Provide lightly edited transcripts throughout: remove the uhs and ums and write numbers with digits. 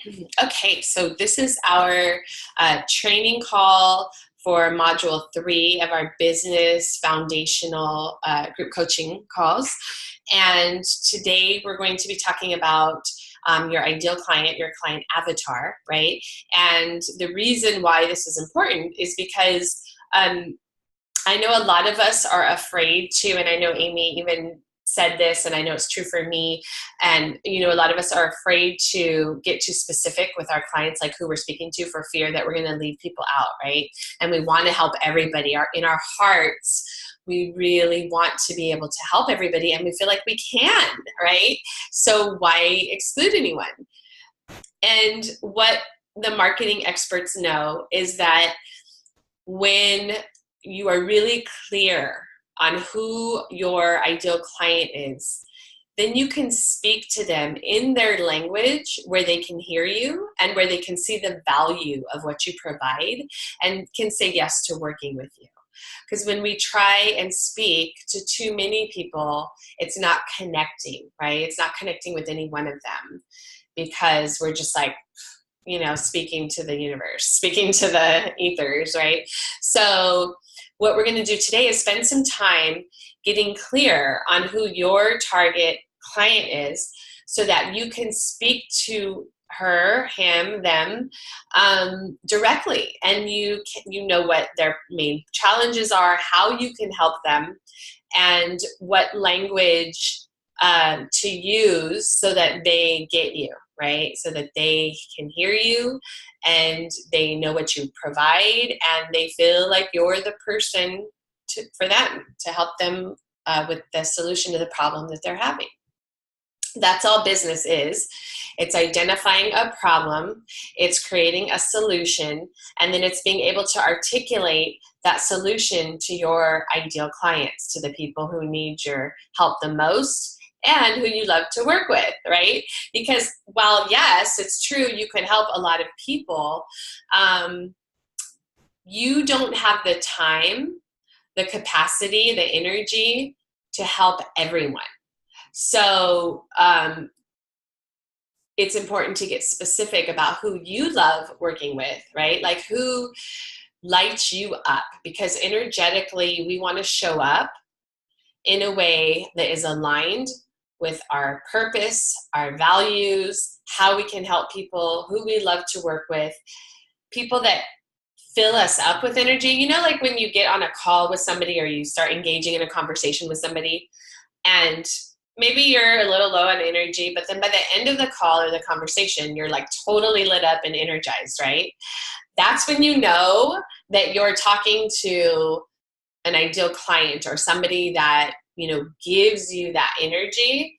Okay, so this is our training call for Module 3 of our business foundational group coaching calls. And today we're going to be talking about your ideal client, your client avatar, right? And the reason why this is important is because I know a lot of us are afraid to, and I know Amy even said this, and I know it's true for me, and a lot of us are afraid to get too specific with our clients, like who we're speaking to, for fear that we're going to leave people out, right? And we want to help everybody. In our hearts, we really want to be able to help everybody, and we feel like we can, right? So why exclude anyone? And what the marketing experts know is that when you are really clear on who your ideal client is, then you can speak to them in their language where they can hear you and where they can see the value of what you provide and can say yes to working with you. Because when we try and speak to too many people, it's not connecting, right? It's not connecting with any one of them because we're just like, speaking to the universe, speaking to the ethers, right? So what we're going to do today is spend some time getting clear on who your target client is so that you can speak to her, him, them directly, and you know what their main challenges are, how you can help them, and what language to use so that they get you, right? So that they can hear you and they know what you provide and they feel like you're the person for them to help them with the solution to the problem that they're having. That's all business is. It's identifying a problem, it's creating a solution, and then it's being able to articulate that solution to your ideal clients, to the people who need your help the most and who you love to work with, right? Because while, yes, it's true, you can help a lot of people, you don't have the time, the capacity, the energy to help everyone. So it's important to get specific about who you love working with, right? Like who lights you up, because energetically we want to show up in a way that is aligned with our purpose, our values, how we can help people, who we love to work with, people that fill us up with energy. Like when you get on a call with somebody or you start engaging in a conversation with somebody and maybe you're a little low on energy, but then by the end of the call or the conversation, you're like totally lit up and energized, right? That's when you know that you're talking to an ideal client or somebody that, gives you that energy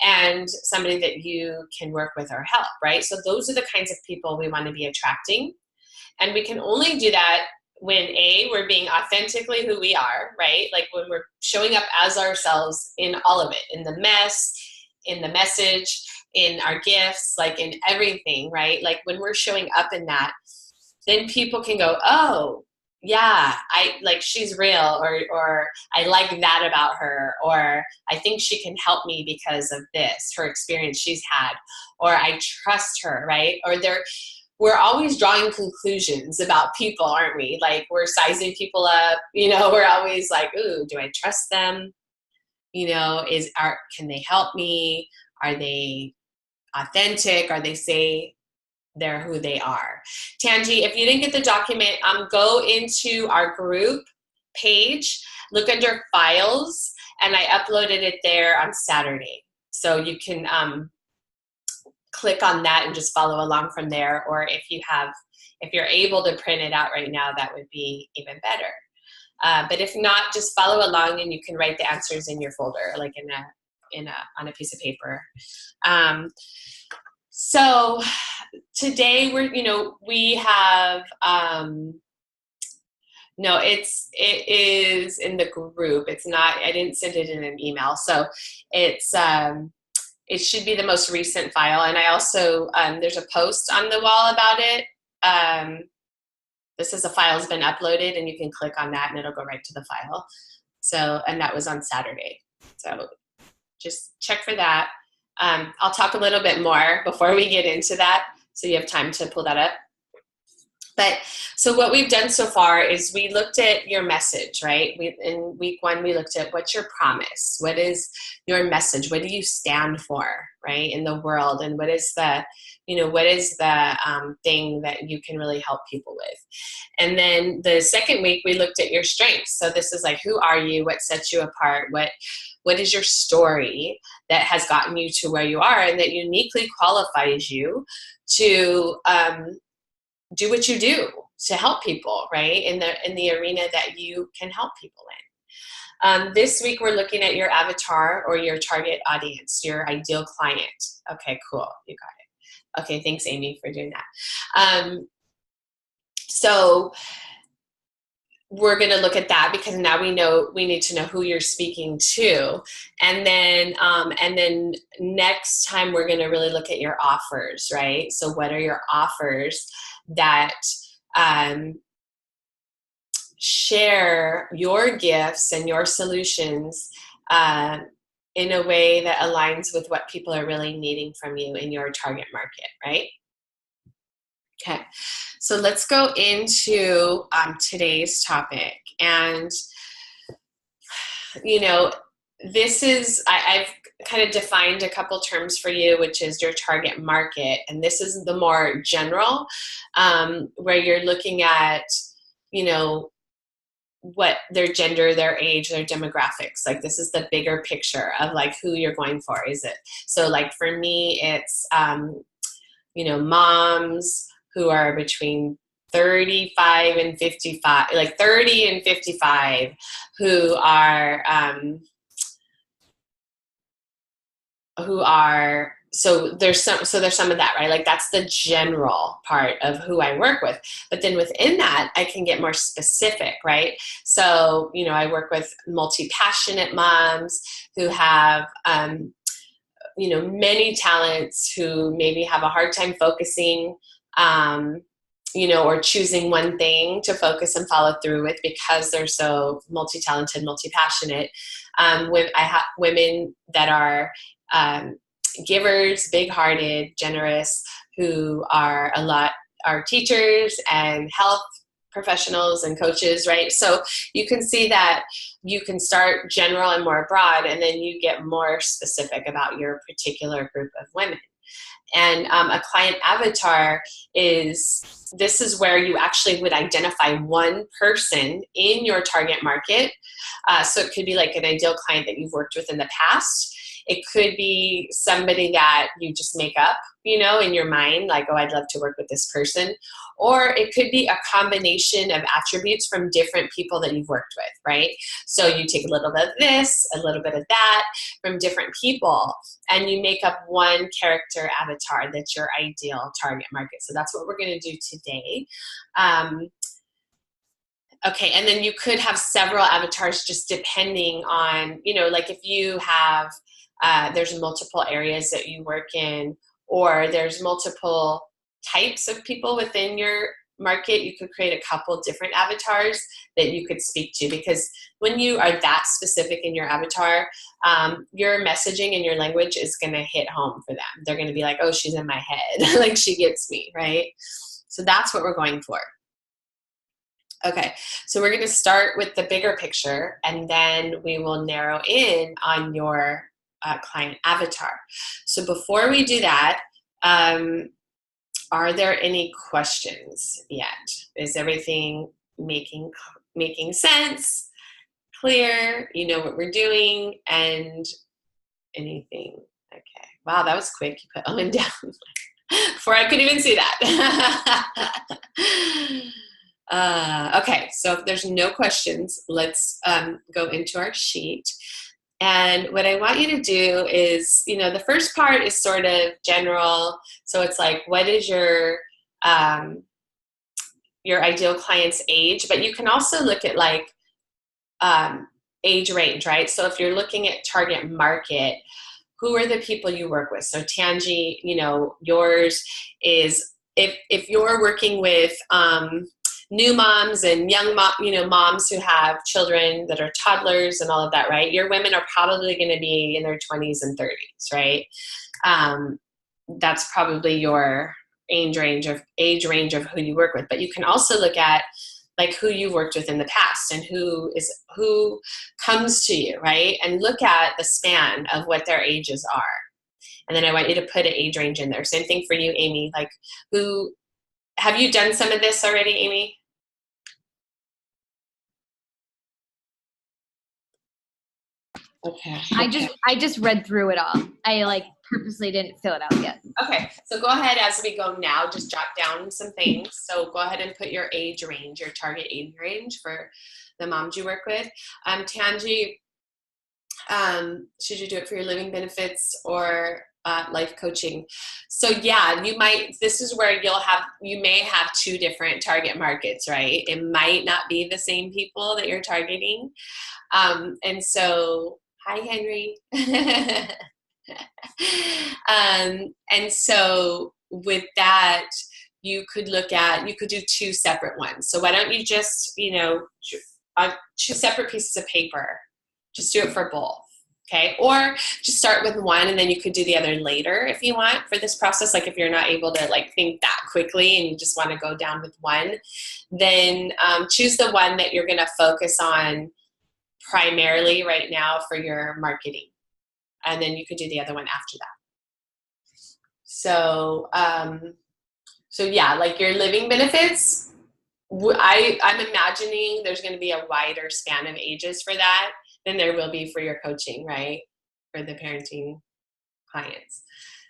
and somebody that you can work with or help, right? So those are the kinds of people we want to be attracting. And we can only do that when we're being authentically who we are, right? Like when we're showing up as ourselves in all of it, in the mess, in the message, in our gifts, like in everything, right? Like when we're showing up in that, then people can go, oh, yeah, she's real, or I like that about her, or I think she can help me because of this, her experience she's had, or I trust her, right? Or we're always drawing conclusions about people, aren't we? Like we're sizing people up, we're always like, ooh, do I trust them? Can they help me? Are they authentic? Are they say they're who they are? Tangi, if you didn't get the document, go into our group page, look under files, and I uploaded it there on Saturday. So you can click on that and just follow along from there. Or if you're able to print it out right now, that would be even better. But if not, just follow along and you can write the answers in your folder, like on a piece of paper. So today we have, no, it is in the group. It's not, I didn't send it in an email. So it should be the most recent file. And I also, there's a post on the wall about it. This is a file has been uploaded and you can click on that and it'll go right to the file. So, and that was on Saturday. So just check for that. I'll talk a little bit more before we get into that. so you have time to pull that up. But so what we've done so far is we looked at your message, right? In week 1, we looked at what's your promise? What is your message? What do you stand for, right, in the world? And what is the, what is the thing that you can really help people with? And then the second week, we looked at your strengths. So this is like, who are you? What sets you apart? What is your story that has gotten you to where you are and that uniquely qualifies you to do what you do to help people, right, in the arena that you can help people in. This week, we're looking at your avatar or your target audience, your ideal client. Okay, cool. You got it. Okay, thanks, Amy, for doing that. So we're going to look at that because now we need to know who you're speaking to. And then next time we're going to really look at your offers, right? So what are your offers that share your gifts and your solutions in a way that aligns with what people are really needing from you in your target market, right? Okay, so let's go into today's topic. And, this is, I've kind of defined a couple terms for you, which is your target market. And this is the more general, where you're looking at, what their gender, their age, their demographics. Like this is the bigger picture of like who you're going for. Is it? So like for me, it's, moms who are between 35 and 55, like 30 and 55, who are, so there's some of that, right? Like that's the general part of who I work with. But then within that, I can get more specific, right? So, I work with multi-passionate moms who have, many talents, who maybe have a hard time focusing, or choosing one thing to focus and follow through with because they're so multi-talented, multi-passionate. I have women that are givers, big-hearted, generous, who are teachers and health professionals and coaches, right? So you can see that you can start general and more broad, and then you get more specific about your particular group of women. And a client avatar this is where you actually would identify one person in your target market. So it could be like an ideal client that you've worked with in the past. It could be somebody that you just make up, in your mind, like, oh, I'd love to work with this person. Or it could be a combination of attributes from different people that you've worked with, right? So you take a little bit of this, a little bit of that from different people, and you make up one character avatar that's your ideal target market. So that's what we're going to do today. Okay, and then you could have several avatars just depending on, like if you have, there's multiple areas that you work in, or there's multiple types of people within your market, you could create a couple different avatars that you could speak to, because when you are that specific in your avatar, your messaging and your language is going to hit home for them. They're going to be like, oh, she's in my head, like she gets me, right? So that's what we're going for. Okay, so we're going to start with the bigger picture, and then we will narrow in on your client avatar. So before we do that, are there any questions yet? Is everything making sense, clear? You know what we're doing, and anything? Okay, wow, that was quick. You put Owen down before I could even see that. Okay, so if there's no questions, let's go into our sheet. And what I want you to do is, the first part is sort of general. So it's like, what is your ideal client's age? But you can also look at like age range, right? So if you're looking at target market, who are the people you work with? So Tangi, yours is, if you're working with new moms and young moms who have children that are toddlers and all of that, right? Your women are probably going to be in their 20s and 30s, right? That's probably your age range of who you work with, but you can also look at like who you've worked with in the past and who comes to you, right? And look at the span of what their ages are. And then I want you to put an age range in there. Same thing for you, Amy. Like, have you done some of this already, Amy? Okay. I just read through it all. I like purposely didn't fill it out yet. Okay, so go ahead as we go now, just jot down some things. So go ahead and put your age range, your target age range for the moms you work with. Tanji, should you do it for your living benefits or life coaching? So yeah, this is where you may have two different target markets, right? It might not be the same people that you're targeting. And so, hi, Henry. And so with that, you could do two separate ones. So why don't you just, two separate pieces of paper, just do it for both. Okay. Or just start with one and then you could do the other later if you want for this process. Like if you're not able to like think that quickly and you just want to go down with one, then choose the one that you're going to focus on primarily right now for your marketing. And then you could do the other one after that. So, so yeah, like your living benefits, I'm imagining there's going to be a wider span of ages for that than there will be for your coaching, right? For the parenting clients.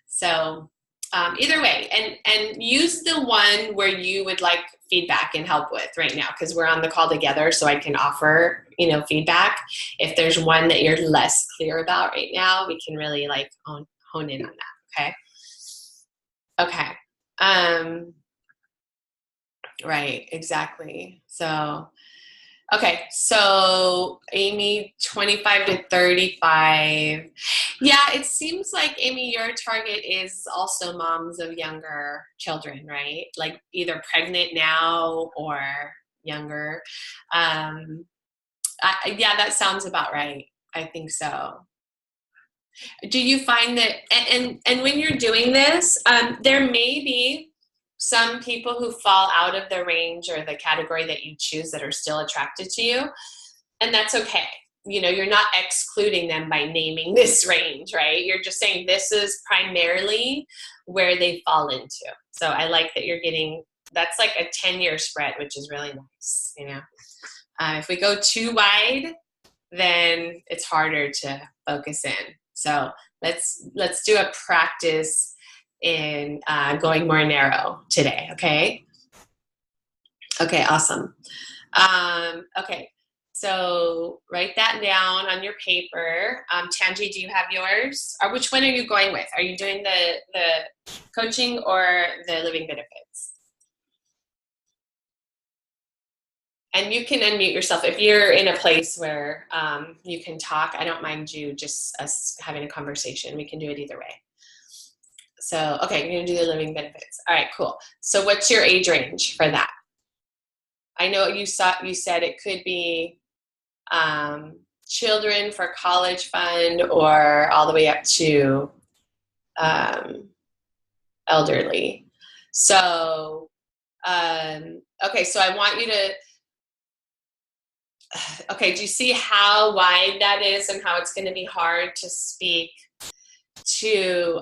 So either way, and use the one where you would like feedback and help with right now, because we're on the call together, so I can offer, feedback. If there's one that you're less clear about right now, we can really like hone in on that. Okay. Right, exactly. So, okay, so Amy, 25 to 35. Yeah, it seems like, Amy, your target is also moms of younger children, right? Like either pregnant now or younger. Yeah, that sounds about right. I think so. Do you find that, and when you're doing this, there may be some people who fall out of the range or the category that you choose that are still attracted to you, and that's okay. You're not excluding them by naming this range, right? You're just saying this is primarily where they fall into. So I like that you're getting, that's like a 10-year spread, which is really nice, If we go too wide, then it's harder to focus in. So let's do a practice in going more narrow today, okay? Okay, awesome. Okay, so write that down on your paper. Tanji, do you have yours? Or which one are you going with? Are you doing the coaching or the living benefits? And you can unmute yourself. If you're in a place where you can talk, I don't mind you just us having a conversation. We can do it either way. So, okay, you're going to do the living benefits. All right, cool. So what's your age range for that? I know you said it could be children for college fund or all the way up to elderly. So, okay, so I want you to, okay, do you see how wide that is and how it's going to be hard to speak to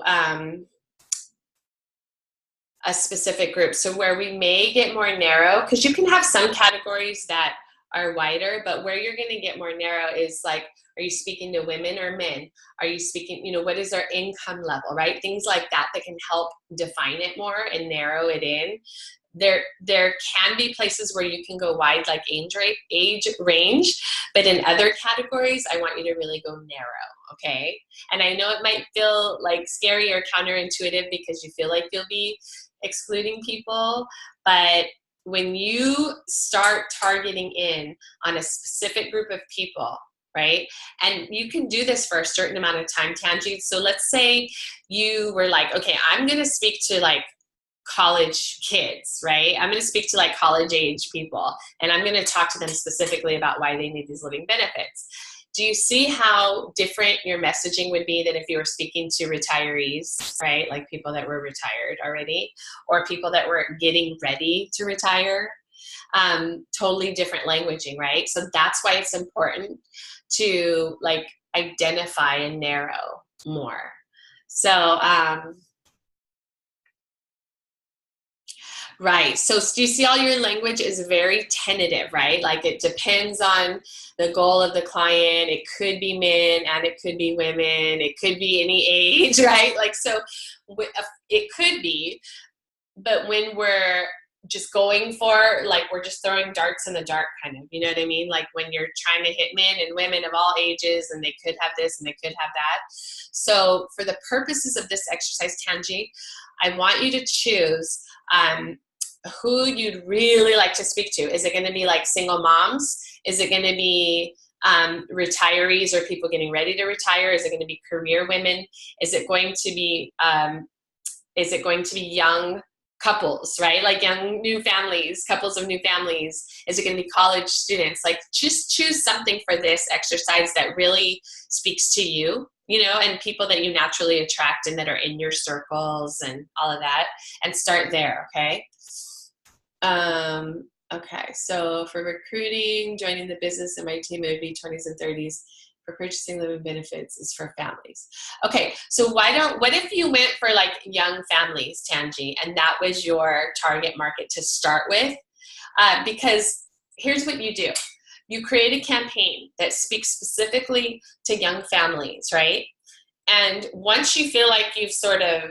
a specific group? So where we may get more narrow, because you can have some categories that are wider, but where you're going to get more narrow is like, are you speaking to women or men? Are you speaking, what is their income level, right? Things like that can help define it more and narrow it in. There can be places where you can go wide, like age range, but in other categories, I want you to really go narrow, okay? And I know it might feel like scary or counterintuitive because you feel like you'll be excluding people, but when you start targeting in on a specific group of people, right? And you can do this for a certain amount of time, Tanji. So let's say you were like, okay, I'm going to speak to like college kids, right? I'm going to speak to like college age people, and I'm going to talk to them specifically about why they need these living benefits. do you see how different your messaging would be than if you were speaking to retirees, right? Like people that were retired already, or people that were getting ready to retire? Totally different languaging, right? So that's why it's important to like identify and narrow more. So, right. So do you see all your language is very tentative, right? Like it depends on the goal of the client. It could be men and it could be women. It could be any age, right? Like, so it could be, but when we're just going for, like, we're just throwing darts in the dark kind of, you know what I mean? Like when you're trying to hit men and women of all ages and they could have this and they could have that. So for the purposes of this exercise, Tanji, I want you to choose who you'd really like to speak to. Is it going to be like single moms? Is it going to be retirees or people getting ready to retire? Is it going to be career women? Is it going to be young couples, right? Like young new families, couples of new families. Is it going to be college students? Like just choose something for this exercise that really speaks to you, you know, and people that you naturally attract and that are in your circles and all of that, and start there. Okay. Okay. So for recruiting, joining the business in my team, it would be 20s and 30s. For purchasing living benefits is for families. Okay, so what if you went for like young families, Tanji, and that was your target market to start with? Because here's what you do. You create a campaign that speaks specifically to young families, right? And once you feel like you've sort of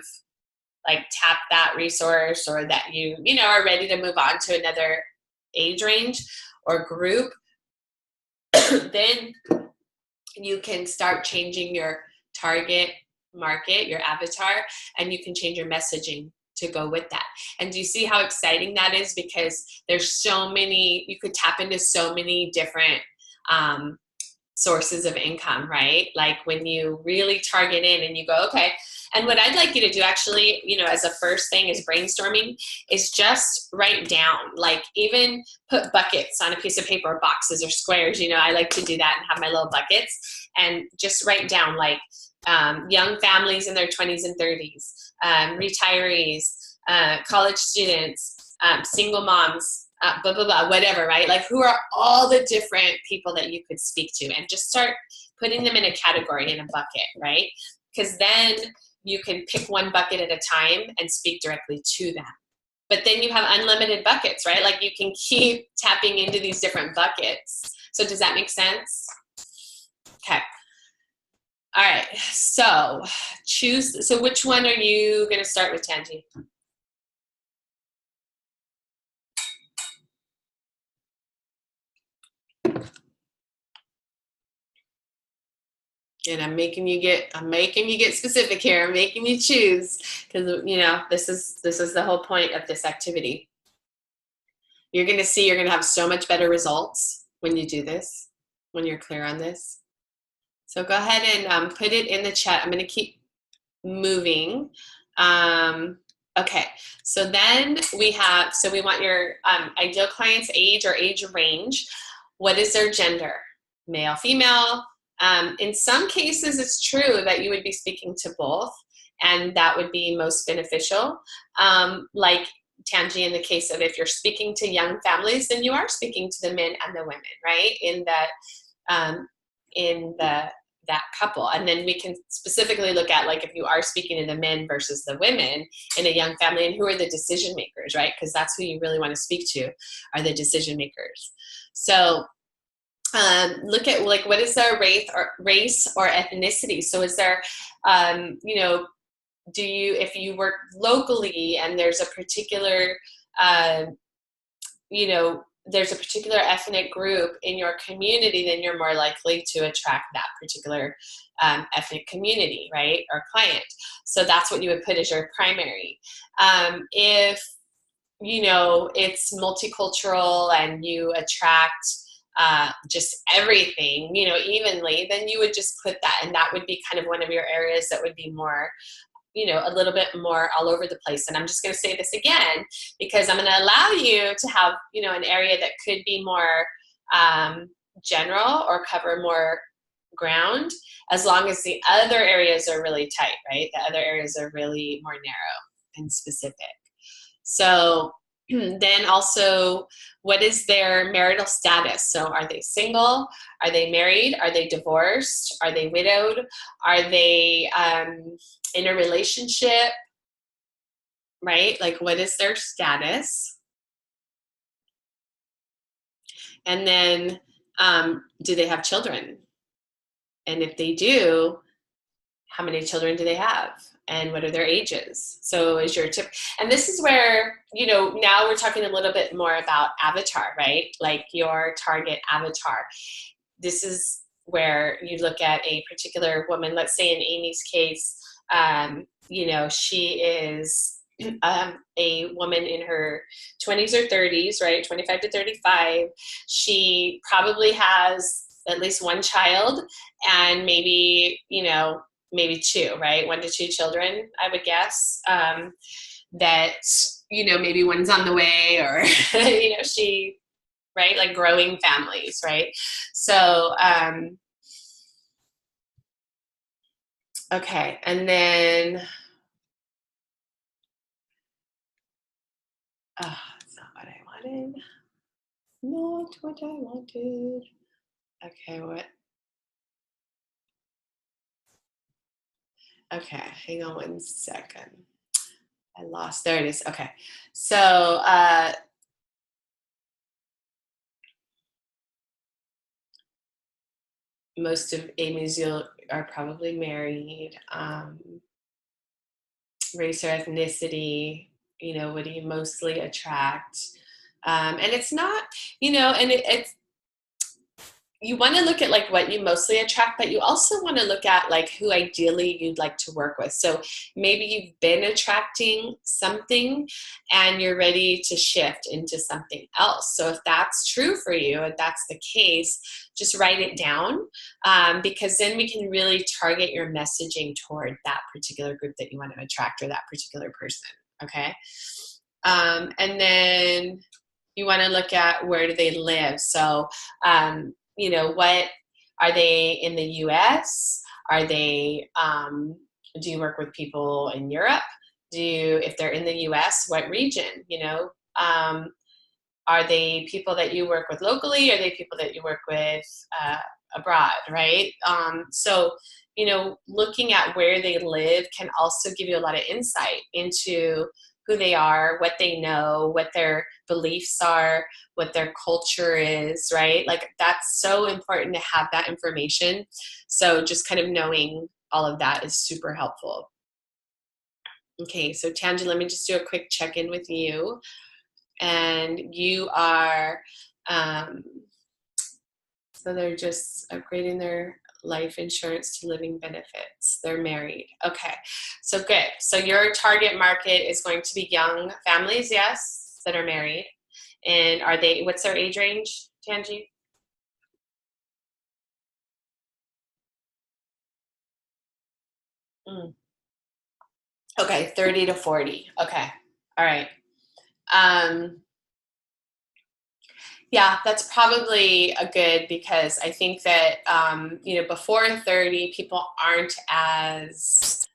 like tapped that resource, or that you know, are ready to move on to another age range or group, then you can start changing your target market, your avatar, and you can change your messaging to go with that. And do you see how exciting that is? Because there's so many, you could tap into so many different sources of income, right? Like when you really target in and you go, okay. And what I'd like you to do actually, you know, as a first thing is brainstorming, is just write down, like even put buckets on a piece of paper, boxes or squares. You know, I like to do that and have my little buckets, and just write down like young families in their 20s and 30s, retirees, college students, single moms, blah, blah, blah, whatever, right? Like who are all the different people that you could speak to, and just start putting them in a category, in a bucket, right? Because then you can pick one bucket at a time and speak directly to them. But then you have unlimited buckets, right? Like you can keep tapping into these different buckets. So does that make sense? Okay. All right. So choose. So which one are you going to start with, Tanji? And I'm making you get specific here. I'm making you choose, because you know this is the whole point of this activity. You're going to have so much better results when you do this, when you're clear on this. So go ahead and put it in the chat. I'm going to keep moving. Okay. So then we want your ideal client's age or age range. What is their gender? Male, female. In some cases, it's true that you would be speaking to both, and that would be most beneficial. Like Tanji, in the case of if you're speaking to young families, then you are speaking to the men and the women, right? In that couple. And then we can specifically look at, like, if you are speaking to the men versus the women in a young family, and who are the decision makers, right? Because that's who you really want to speak to, are the decision makers. So look at, like, what is their race or ethnicity? So is there, you know, if you work locally and there's a particular, you know, there's a particular ethnic group in your community, then you're more likely to attract that particular ethnic community, right, or client. So that's what you would put as your primary. If, you know, it's multicultural and you attract just everything, you know, evenly, then you would just put that, and that would be kind of one of your areas that would be more, you know, a little bit more all over the place. And I'm just going to say this again, because I'm going to allow you to have, you know, an area that could be more general or cover more ground, as long as the other areas are really tight, right? The other areas are really more narrow and specific. So then also, what is their marital status? So are they single? Are they married? Are they divorced? Are they widowed? Are they in a relationship? Right? Like, what is their status? And then, do they have children? And if they do, how many children do they have? And what are their ages? So is your tip, and this is where, you know, now we're talking a little bit more about avatar, right? Like your target avatar. This is where you look at a particular woman, let's say in Amy's case, you know, she is a woman in her 20s or 30s, right? 25 to 35. She probably has at least one child and maybe, you know, maybe two, right? 1 to 2 children, I would guess. That, you know, maybe one's on the way, or, you know, she, right? Like growing families, right? So, okay. And then, that's not what I wanted. Not what I wanted. Okay, what? Okay, hang on 1 second. I lost, there it is. Okay. So, most of Amy's are probably married. Race or ethnicity, you know, what do you mostly attract? And it's not, you know, and it's, you want to look at like what you mostly attract, but you also want to look at like who ideally you'd like to work with. So maybe you've been attracting something and you're ready to shift into something else. So if that's true for you, if that's the case, just write it down, because then we can really target your messaging toward that particular group that you want to attract or that particular person. Okay. And then you want to look at where do they live. So, you know, what are they in the US? Are they, do you work with people in Europe? If they're in the US, what region, you know? Are they people that you work with locally? Are they people that you work with abroad, right? So, you know, looking at where they live can also give you a lot of insight into who they are, what they know, what their beliefs are, what their culture is, right? Like that's so important to have that information. So just kind of knowing all of that is super helpful. Okay, so Tanji, let me just do a quick check-in with you. And you are, so they're just upgrading their life insurance to living benefits. They're married. Okay, so good. So your target market is going to be young families, yes, that are married. And are they, what's their age range, Tanji? Okay, 30 to 40. Okay, all right. Yeah, that's probably a good, because I think that, you know, before 30, people aren't as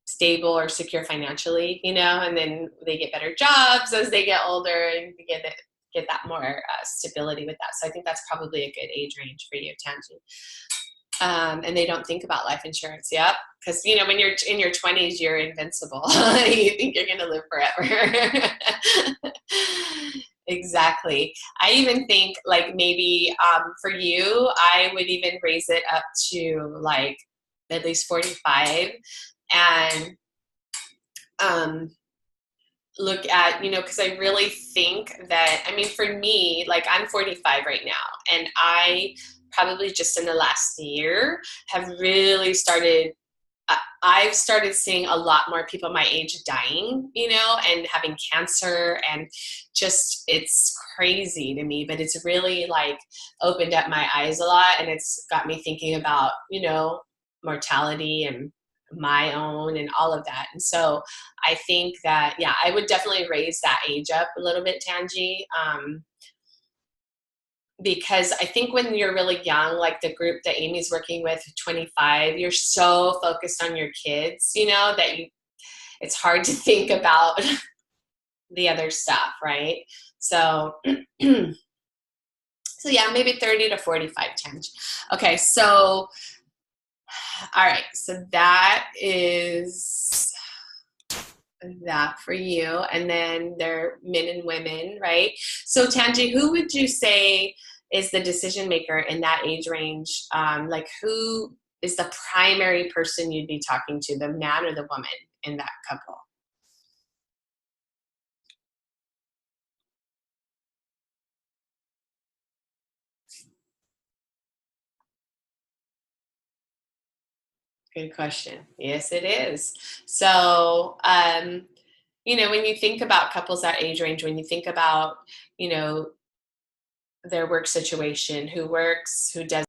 stable or secure financially, you know, and then they get better jobs as they get older and get that more stability with that. So I think that's probably a good age range for you, Tanji. And they don't think about life insurance. Yep. Because, you know, when you're in your 20s, you're invincible. You think you're going to live forever. Exactly. I even think like maybe for you, I would even raise it up to like at least 45 and look at, you know, because I really think that, I mean, for me, like I'm 45 right now, and I probably just in the last year have really started, I've started seeing a lot more people my age dying, you know, and having cancer, and just, it's crazy to me, but it's really like opened up my eyes a lot, and it's got me thinking about, you know, mortality and my own and all of that. And so I think that, yeah, I would definitely raise that age up a little bit, Tanji. because I think when you're really young, like the group that Amy's working with, 25, you're so focused on your kids, you know, that it's hard to think about the other stuff, right? So, so yeah, maybe 30 to 45 times. Okay, so, all right, so that is that for you. And then there are men and women, right? So Tanji, who would you say is the decision maker in that age range? Like who is the primary person you'd be talking to, the man or the woman in that couple? Good question. Yes, it is. So, you know, when you think about couples that age range, when you think about, you know, their work situation, who works, who does